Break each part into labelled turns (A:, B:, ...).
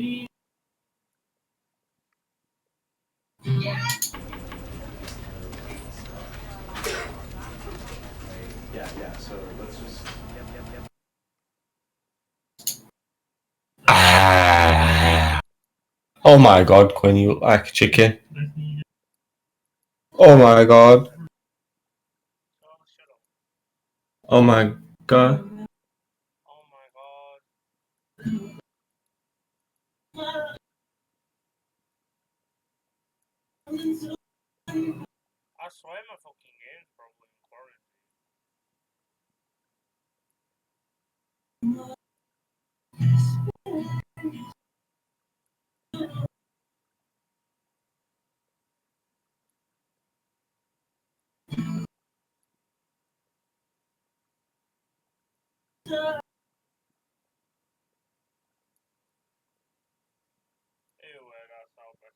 A: Yeah, so let's just...
B: Oh my god, Quinn, you look like a chicken. Oh my god. Oh my god.
C: Oh my god. I swear my fucking game's probably in quarantine. Anyway, that's how best.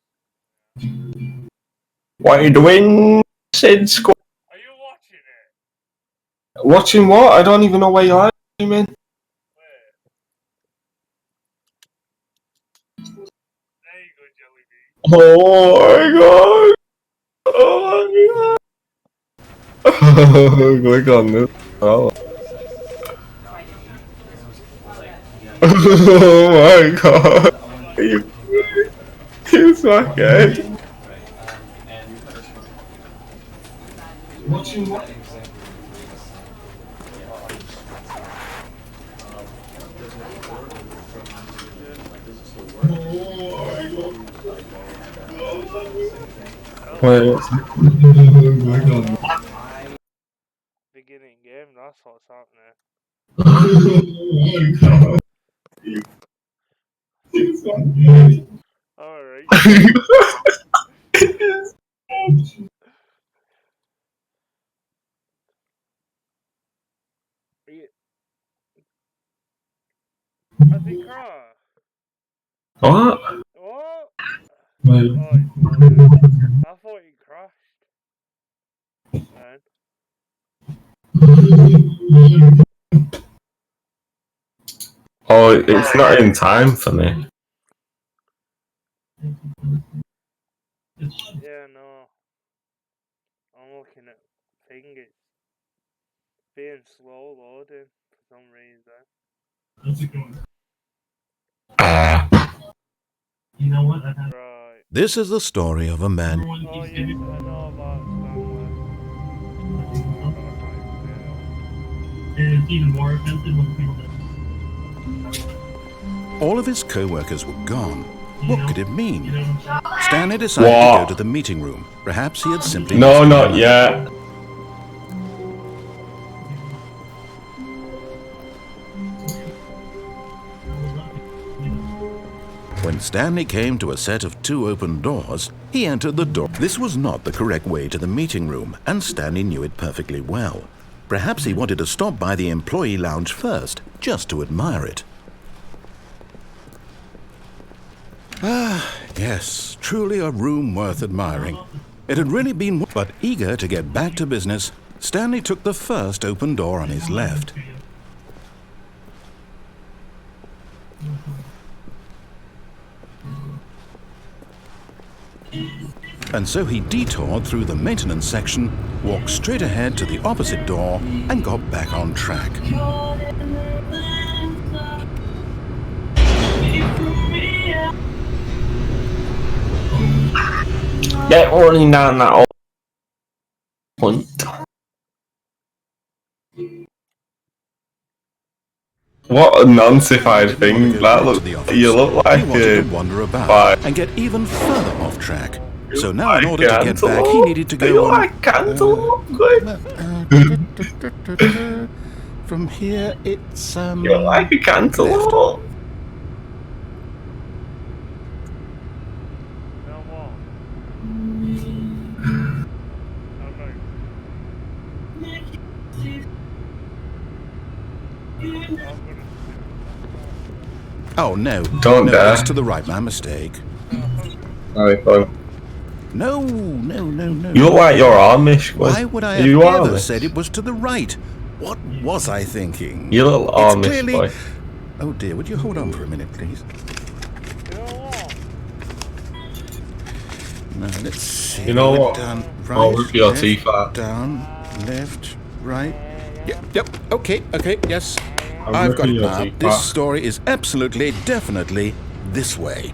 B: What are you doing, Sid Squad?
C: Are you watching it?
B: Watching what? I don't even know where you are, man.
C: Where? There you go, Jelly Bean.
B: Oh my god. Oh my god. Click on this. Oh. Oh my god. You fuckhead. Watching what?
C: Beginning game, that's what's happening. Alright. I think
B: What?
C: What? Oh, I thought he crashed. Man.
B: Oh, it's not in time for me.
C: Yeah, no. I'm looking at thing, it's being slow loading for some reason.
D: You know what?
C: Right.
E: This is the story of a man.
C: Oh yes, I know about Stanley.
D: It's even more offensive when people
E: All of his co-workers were gone. What could it mean? Stanley decided to go to the meeting room. Perhaps he had simply...
B: No, not yet.
E: When Stanley came to a set of 2 open doors, he entered the door. This was not the correct way to the meeting room, and Stanley knew it perfectly well. Perhaps he wanted to stop by the employee lounge first, just to admire it. Ah, yes, truly a room worth admiring. It had really been... But eager to get back to business, Stanley took the first open door on his left. And so he detoured through the maintenance section, walked straight ahead to the opposite door, and got back on track.
B: Get running down that old point. What a non-sified thing. That look, you look like
E: he wanted to wander about and get even further off track. So now, in order to get back, he needed to go
B: you like cantaloupe?
E: From here, it's
B: You're like a cantaloupe.
E: Oh no!
B: Don't dare.
E: It's to the right. My mistake. No.
B: You look like you're Amish.
E: Why would I have ever said it was to the right? What was I thinking?
B: You little Amish boy.
E: Oh dear, would you hold on for a minute, please? Now let's see.
B: You know what?
E: Down, right,
B: I'll rip your
E: left,
B: teeth out.
E: down, left, right. Yep. Okay. Yes.
B: I'm
E: I've got
B: ripping
E: it
B: your
E: now.
B: teeth
E: This
B: out.
E: story is absolutely, definitely this way.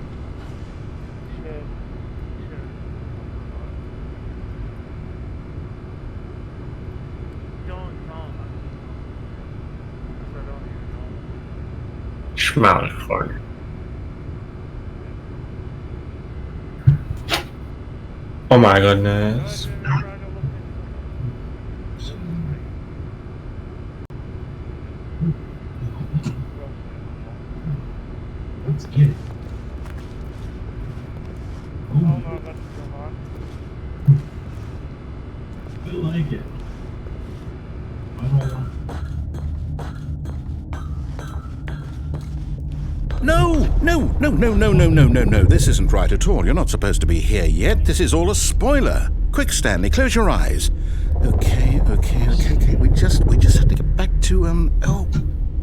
B: Schmalford. Oh my goodness.
D: Let's get it.
C: Oh no, that's the one.
D: I like it. I don't want.
E: No. This isn't right at all. You're not supposed to be here yet. This is all a spoiler. Quick, Stanley, close your eyes. Okay. We just have to get back to, oh,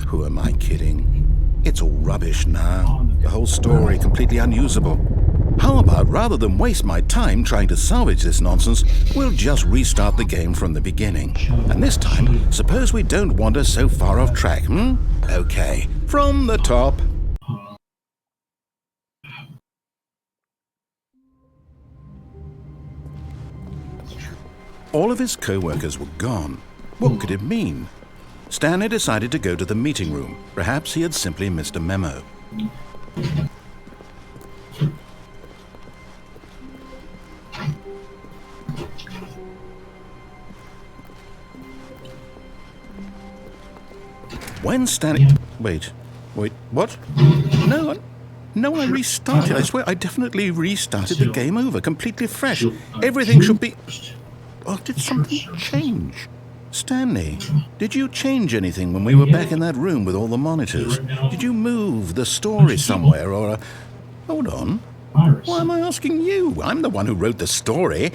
E: who am I kidding? It's all rubbish now. The whole story completely unusable. How about, rather than waste my time trying to salvage this nonsense, we'll just restart the game from the beginning. And this time, suppose we don't wander so far off track, Okay, from the top. All of his co-workers were gone. What could it mean? Stanley decided to go to the meeting room. Perhaps he had simply missed a memo. When Stanley... Wait, what? No, I restarted. I swear, I definitely restarted the game over, completely fresh. Everything should be... Oh, did something change? Stanley, did you change anything when we were back in that room with all the monitors? Did you move the story somewhere or... Hold on. Why am I asking you? I'm the one who wrote the story. It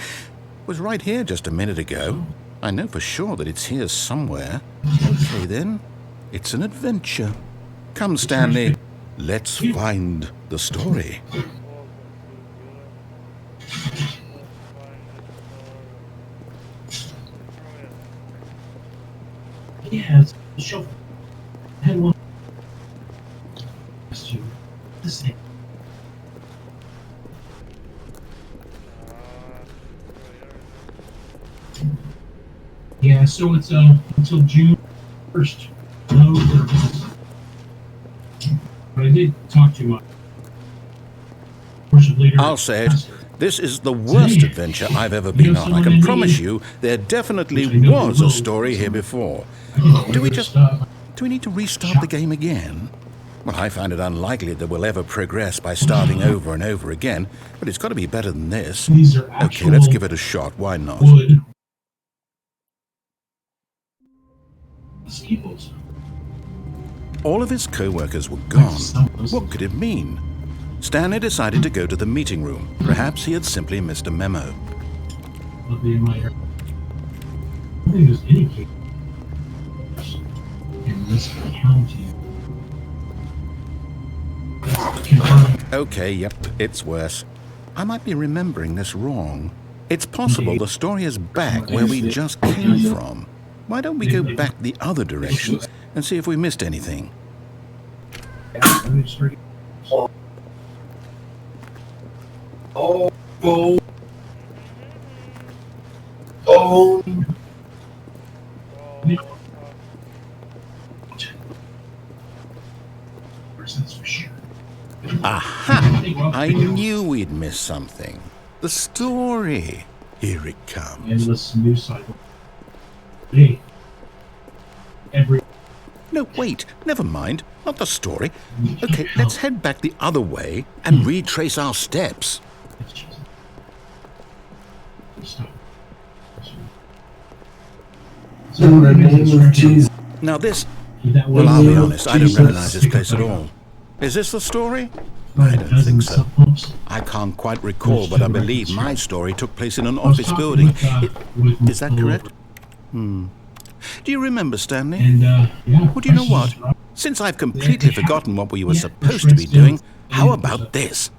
E: was right here just a minute ago. I know for sure that it's here somewhere. Okay, then. It's an adventure. Come, Stanley. Let's find the story.
D: Yeah, show. I had one. This thing. Yeah, so it's until June 1st. No, but I did talk to worship leader.
E: I'll say it. This is the worst adventure I've ever been on. I can promise you there definitely was a story here before. Do we need to restart the game again? Well, I find it unlikely that we'll ever progress by starting over and over again, but it's got to be better than this.
D: These are
E: Okay, let's give it a shot. Why not?
D: wood. Steeples.
E: All of his co-workers were gone. What could it mean? Stanley decided to go to the meeting room. Perhaps he had simply missed a memo.
D: I'll be in my hair. I don't think there's any case in this county.
E: Okay, yep, it's worse. I might be remembering this wrong. It's possible the story is back where we just came from. Why don't we go back the other direction and see if we missed anything? Aha! I knew we'd missed something. The story. Here it comes.
D: Endless news cycle. Hey.
E: No, wait. Never mind. Not the story. Okay, let's head back the other way and retrace our steps.
B: In the name of Jesus.
E: Now this... Well, I'll be honest, I don't recognize this place at all. Is this the story? I don't think so. I can't quite recall, but I believe my story took place in an office building. Is that correct? Do you remember, Stanley? Well, do you know what? Since I've completely forgotten what we were supposed to be doing, how about this?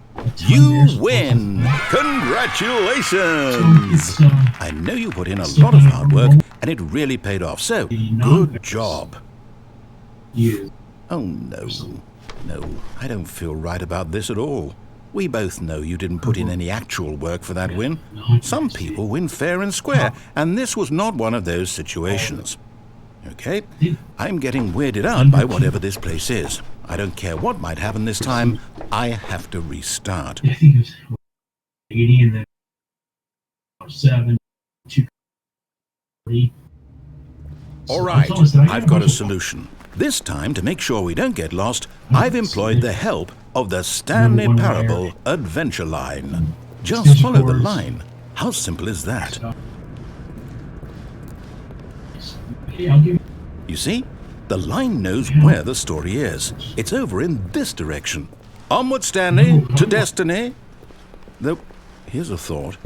E: You win! Congratulations! I know you put in a lot of hard work, and it really paid off, so good job. Oh, no. No, I don't feel right about this at all. We both know you didn't put in any actual work for that win. Some people win fair and square, and this was not one of those situations. Okay, I'm getting weirded out by whatever this place is. I don't care what might happen this time. I have to restart.
D: I think it was 80 and then 7, 2, 3.
E: All right, I've got a solution. This time, to make sure we don't get lost, I've employed the help of the Stanley Parable Adventure Line. Just follow the line. How simple is that? You see? The line knows where the story is. It's over in this direction. Onward, Stanley, to destiny. Though, here's a thought.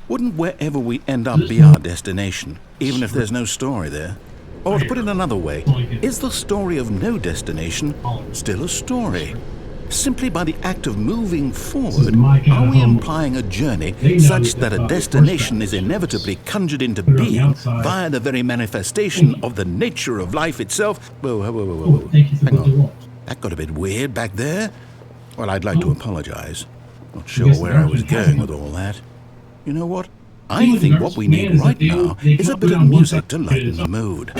E: Wouldn't wherever we end up be our destination, even if there's no story there? Or to put it another way, is the story of no destination still a story? Simply by the act of moving forward, are we implying a journey such that a destination is inevitably conjured into being via the very manifestation of the nature of life itself? Whoa, whoa, whoa, whoa, whoa. Hang on. That got a bit weird back there. Well, I'd like to apologize. Not sure where I was going with all that. You know what? I think what we need right now is a bit of music to lighten the mood.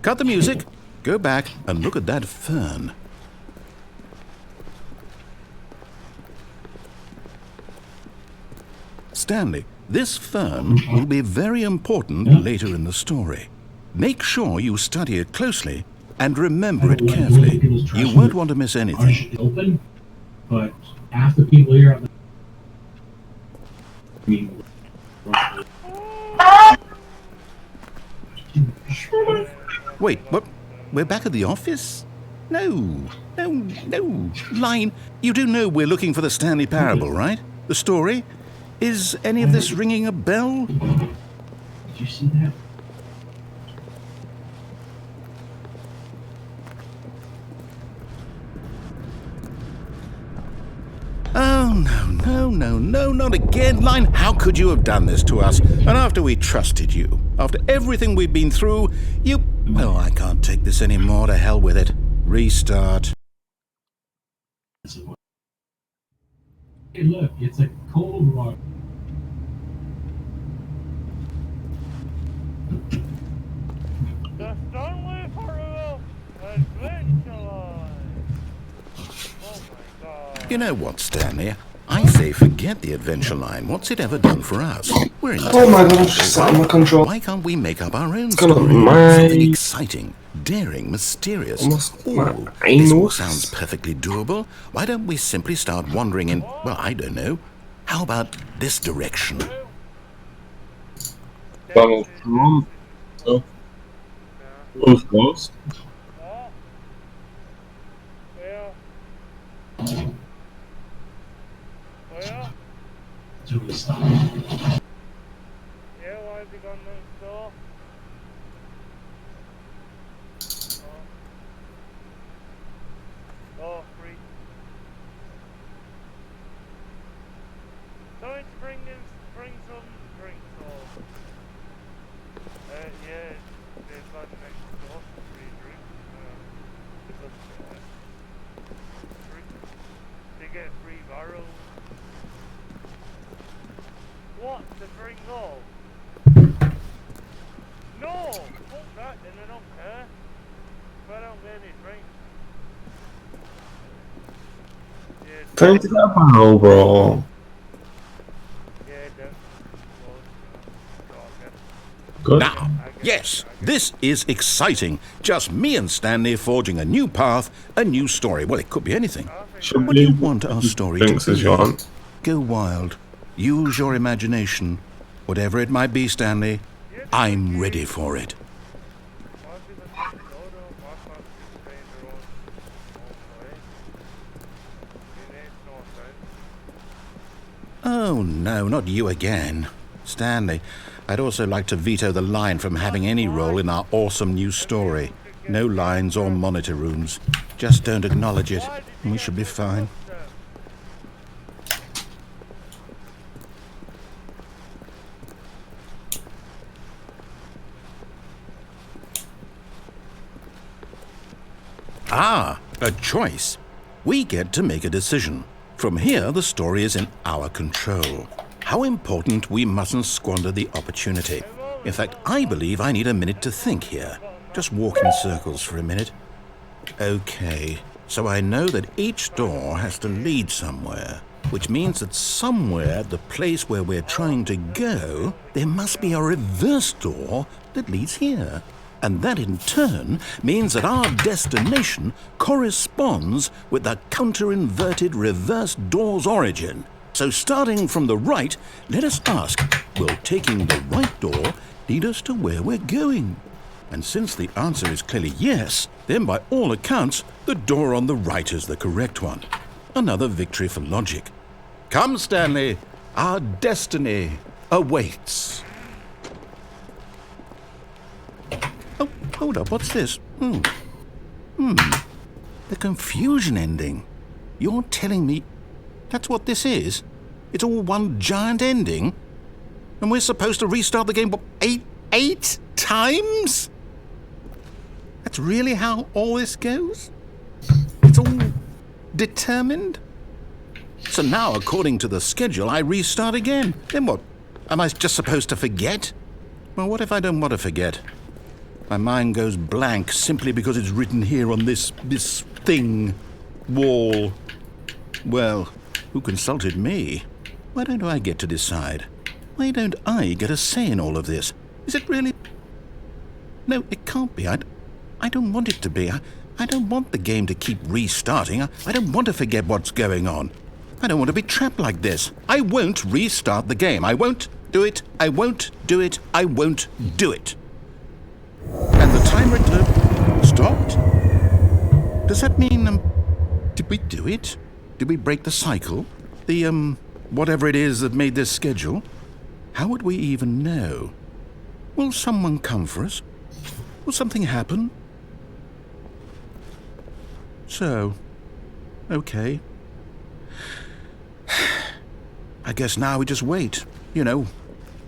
E: Cut the music, go back and look at that fern. Stanley, this fern will be very important later in the story. Make sure you study it closely and remember it carefully. You won't want to miss anything.
D: Open, but half the people here
E: Wait, what? We're back at the office? No. Line, you do know we're looking for the Stanley Parable, right? The story? Is any of this ringing a bell?
D: Did you see that?
E: Oh, no, not again. Line, how could you have done this to us? And after we trusted you, after everything we've been through, you... Oh, I can't take this anymore. To hell with it. Restart.
D: Hey, look, it's a cold water.
C: The Stanley Parable Adventure Line. Oh my god.
E: You know what, Stanley? I say forget the adventure line. What's it ever done for us? We're in
B: Oh my god, I'm just sat on my control.
E: Why can't we make up our own
B: gonna
E: story?
B: my-
E: Something exciting, daring, mysterious.
B: Almost my
E: Ooh, this all
B: anus.
E: sounds perfectly doable. Why don't we simply start wandering in, well, I don't know. How about this direction?
A: Donald Trump. So, both lost.
C: What? Where? Where?
D: So we stop.
C: Yeah, why have you gone next door? Oh, free. Sorry to bring some drinks or... yeah, they've got next door for free drinks. They get free barrels. What? To drink all? No! Fuck that, then I don't care. If I don't get any drinks. Yeah,
B: Trying to get a barrel, bro.
C: yeah, that's
B: Good.
E: Now, yes, this is exciting. Just me and Stanley forging a new path, a new story. Well, it could be anything.
B: Should
E: What do you
B: we
E: want our story to
B: drinks as
E: be?
B: you want?
E: Go wild. Use your imagination. Whatever it might be, Stanley. I'm ready for it.
C: Why people think no though? Why can't people stay in their own way? It makes no sense.
E: Oh no, not you again. Stanley, I'd also like to veto the line from having any role in our awesome new story. No lines or monitor rooms. Just don't acknowledge it, and we should be fine. Ah, a choice. We get to make a decision. From here, the story is in our control. How important we mustn't squander the opportunity. In fact, I believe I need a minute to think here. Just walk in circles for a minute. Okay, so I know that each door has to lead somewhere, which means that somewhere at the place where we're trying to go, there must be a reverse door that leads here. And that in turn means that our destination corresponds with the counter-inverted reverse door's origin. So starting from the right, let us ask, will taking the right door lead us to where we're going? And since the answer is clearly yes, then by all accounts, the door on the right is the correct one. Another victory for logic. Come, Stanley, our destiny awaits. Oh, hold up, what's this? The confusion ending. You're telling me that's what this is? It's all one giant ending? And we're supposed to restart the game, what, eight times? That's really how all this goes? It's all determined? So now, according to the schedule, I restart again. Then what? Am I just supposed to forget? Well, what if I don't want to forget? My mind goes blank simply because it's written here on this thing, wall. Well, who consulted me? Why don't I get to decide? Why don't I get a say in all of this? Is it really? No, it can't be. I don't want it to be. I don't want the game to keep restarting. I don't want to forget what's going on. I don't want to be trapped like this. I won't restart the game. I won't do it. I won't do it. I won't do it. And the timer stopped? Does that mean, did we do it? Did we break the cycle? The, whatever it is that made this schedule? How would we even know? Will someone come for us? Will something happen? So, okay. I guess now we just wait, you know.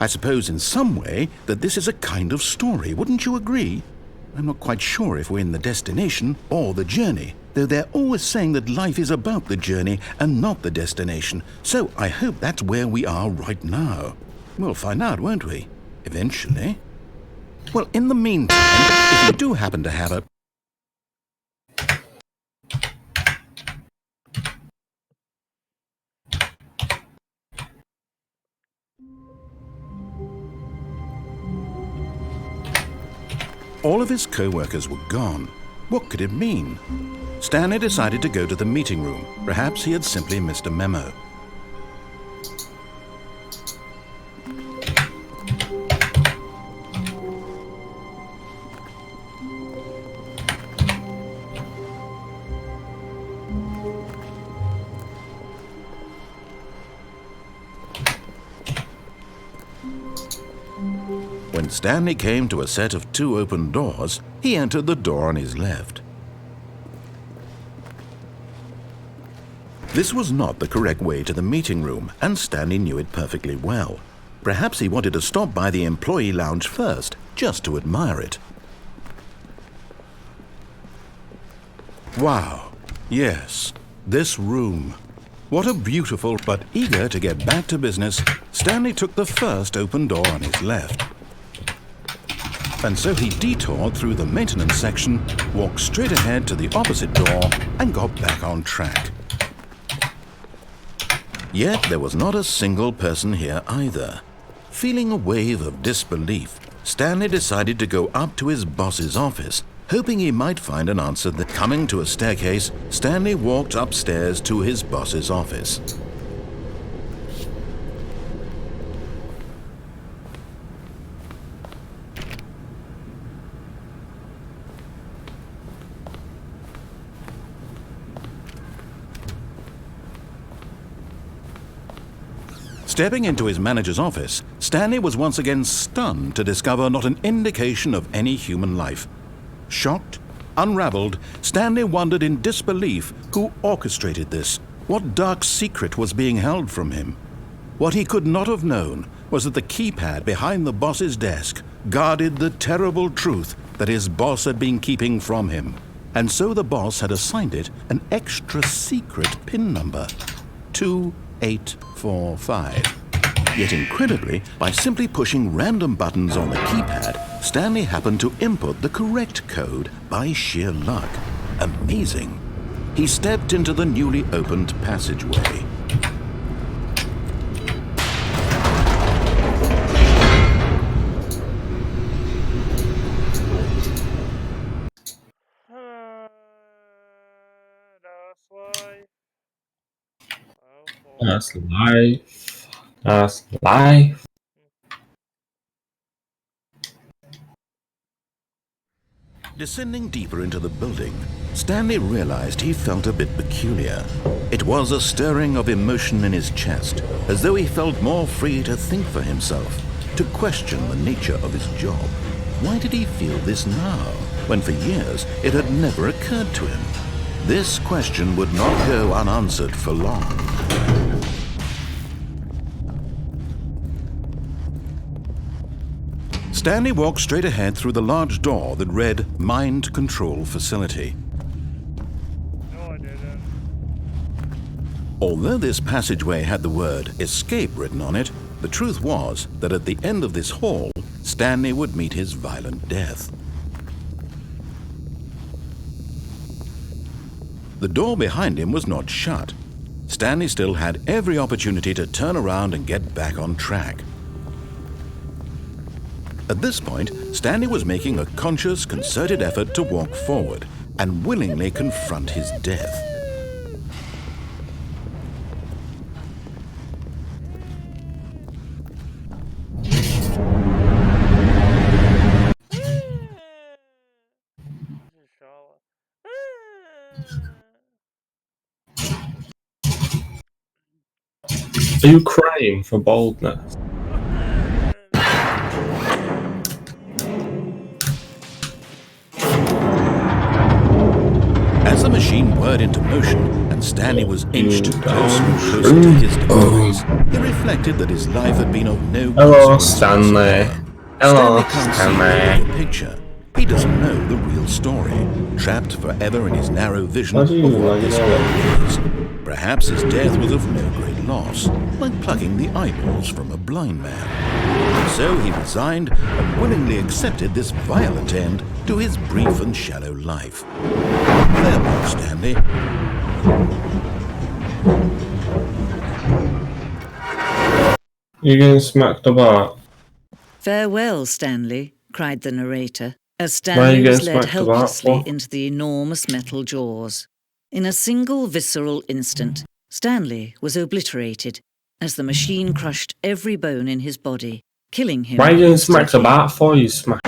E: I suppose in some way that this is a kind of story, wouldn't you agree? I'm not quite sure if we're in the destination or the journey, though they're always saying that life is about the journey and not the destination, so I hope that's where we are right now. We'll find out, won't we? Eventually. Well, in the meantime, if you do happen to have a... All of his co-workers were gone. What could it mean? Stanley decided to go to the meeting room. Perhaps he had simply missed a memo. When Stanley came to a set of 2 open doors, he entered the door on his left. This was not the correct way to the meeting room, and Stanley knew it perfectly well. Perhaps he wanted to stop by the employee lounge first, just to admire it. Wow, yes, this room. What a beautiful, but eager to get back to business, Stanley took the first open door on his left. And so he detoured through the maintenance section, walked straight ahead to the opposite door, and got back on track. Yet there was not a single person here either. Feeling a wave of disbelief, Stanley decided to go up to his boss's office, hoping he might find an answer. That coming to a staircase, Stanley walked upstairs to his boss's office. Stepping into his manager's office, Stanley was once again stunned to discover not an indication of any human life. Shocked, unraveled, Stanley wondered in disbelief who orchestrated this, what dark secret was being held from him. What he could not have known was that the keypad behind the boss's desk guarded the terrible truth that his boss had been keeping from him. And so the boss had assigned it an extra secret PIN number, 2845. Yet incredibly, by simply pushing random buttons on the keypad, Stanley happened to input the correct code by sheer luck. Amazing. He stepped into the newly opened passageway.
C: That's life.
B: That's life. That's life.
E: Descending deeper into the building, Stanley realized he felt a bit peculiar. It was a stirring of emotion in his chest, as though he felt more free to think for himself, to question the nature of his job. Why did he feel this now, when for years it had never occurred to him? This question would not go unanswered for long. Stanley walked straight ahead through the large door that read Mind Control Facility.
C: No, I didn't.
E: Although this passageway had the word Escape written on it, the truth was that at the end of this hall, Stanley would meet his violent death. The door behind him was not shut. Stanley still had every opportunity to turn around and get back on track. At this point, Stanley was making a conscious, concerted effort to walk forward and willingly confront his death.
B: Are you crying for boldness?
E: As the machine whirred into motion and Stanley was inched closer and closer to his demise, he reflected that his life had been of no
B: Hello,
E: consequence
B: Stanley.
E: whatsoever.
B: Hello,
E: Stanley can't see
B: Stanley.
E: the picture. He doesn't know the real story, trapped forever in his narrow vision
B: What
E: of
B: do you
E: what
B: like,
E: this
B: you know?
E: world is. Perhaps his death was of no great loss, like plucking the eyeballs from a blind man. And so he resigned and willingly accepted this violent end to his brief and shallow life. Farewell, Stanley.
B: You're getting smacked about.
F: Farewell, Stanley, cried the narrator, as
B: Why are you
F: Stanley was
B: getting
F: led
B: smacked about
F: helplessly
B: for?
F: into the enormous metal jaws. In a single visceral instant, Stanley was obliterated as the machine crushed every bone in his body, killing him.
B: Why are you getting smacked
F: instantly.
B: about for, you smack?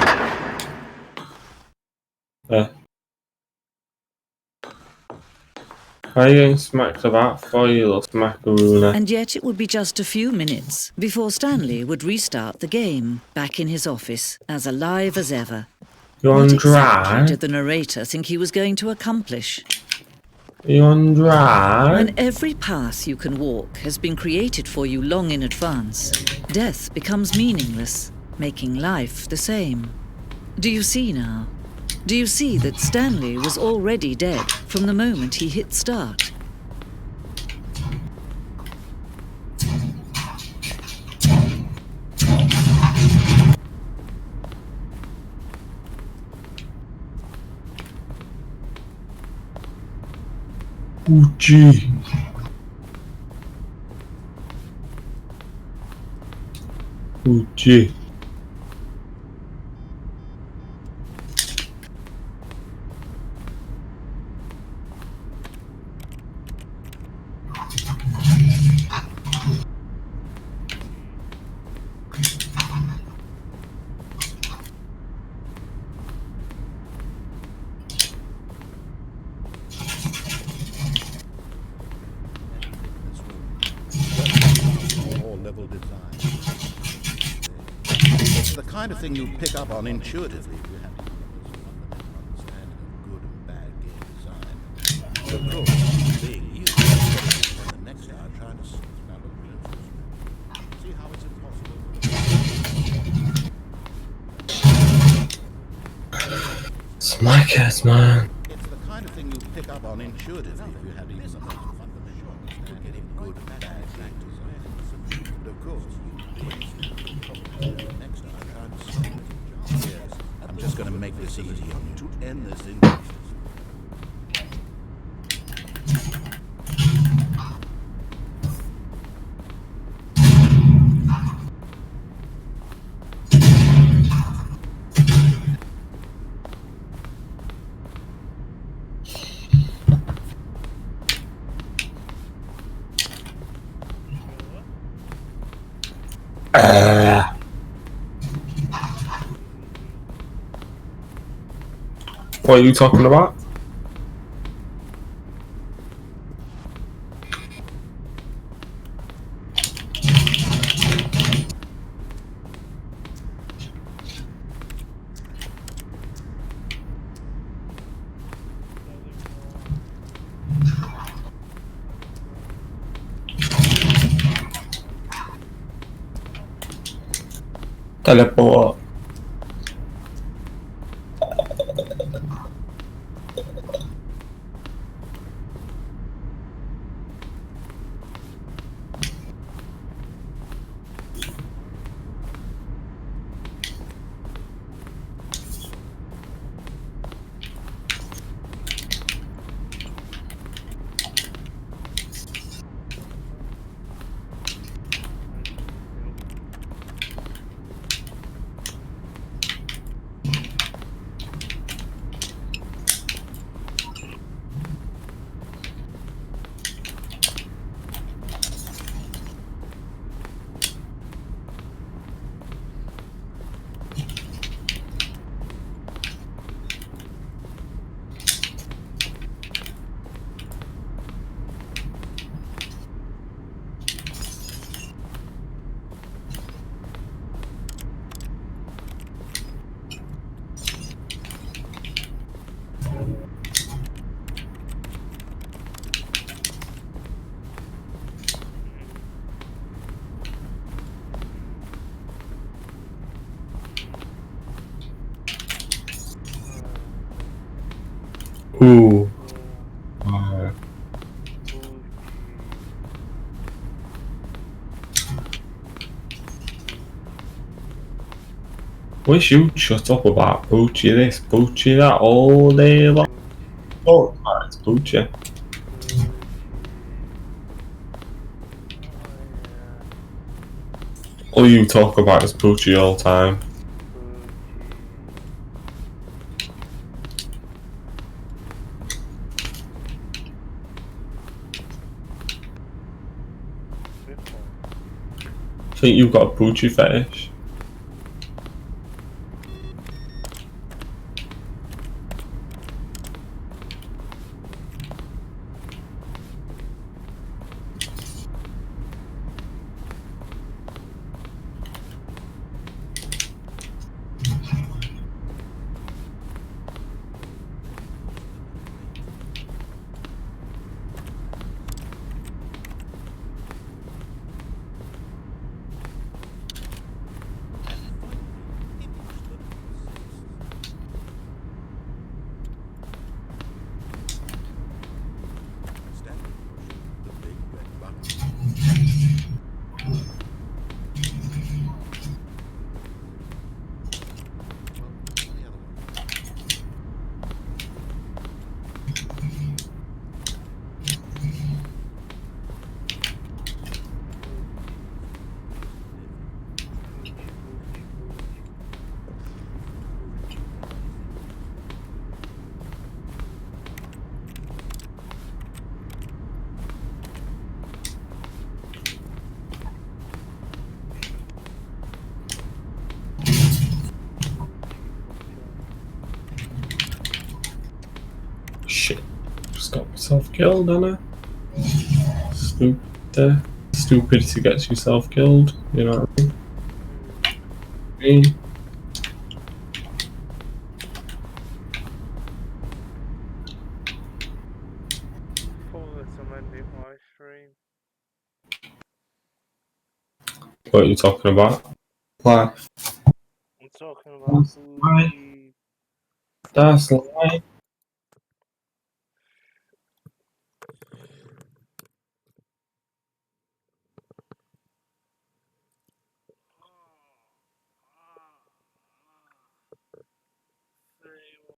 B: Why are you getting smacked about for, you little smackarooner?
F: And yet it would be just a few minutes before Stanley would restart the game, back in his office, as alive as ever.
B: You
F: What
B: on
F: exactly
B: dry?
F: did the narrator think he was going to accomplish?
B: You on dry?
F: When every path you can walk has been created for you long in advance, death becomes meaningless, making life the same. Do you see now? Do you see that Stanley was already dead from the moment he hit start?
B: Oh, gee. Oh, gee.
E: All level kind of thing you'd pick up on intuitively if you had to understanding of good and bad game design. Of course, being you, spend the next hour trying to sort out the rules. See how it's impossible.
B: It's my cats, man.
E: It's the kind of thing you'd pick up on intuitively if you had to use something fundamental understanding of good and bad game design. Of course, next time trying to sort it. Yes, I'm just going to make this easy on you to end this injustice.
B: What are you talking about? Teleport. Ooh. Wish you'd shut up about Poochie this, Poochie that all day long. Oh, it's Poochie. All you talk about is Poochie all the time. I think you've got a Poochie fetish. Shit. Just got myself killed, didn't I? Stupidity gets yourself killed, you know what I mean? What are you talking about? Life.
C: I'm talking about
B: That's life.
C: Furry.
B: That's life.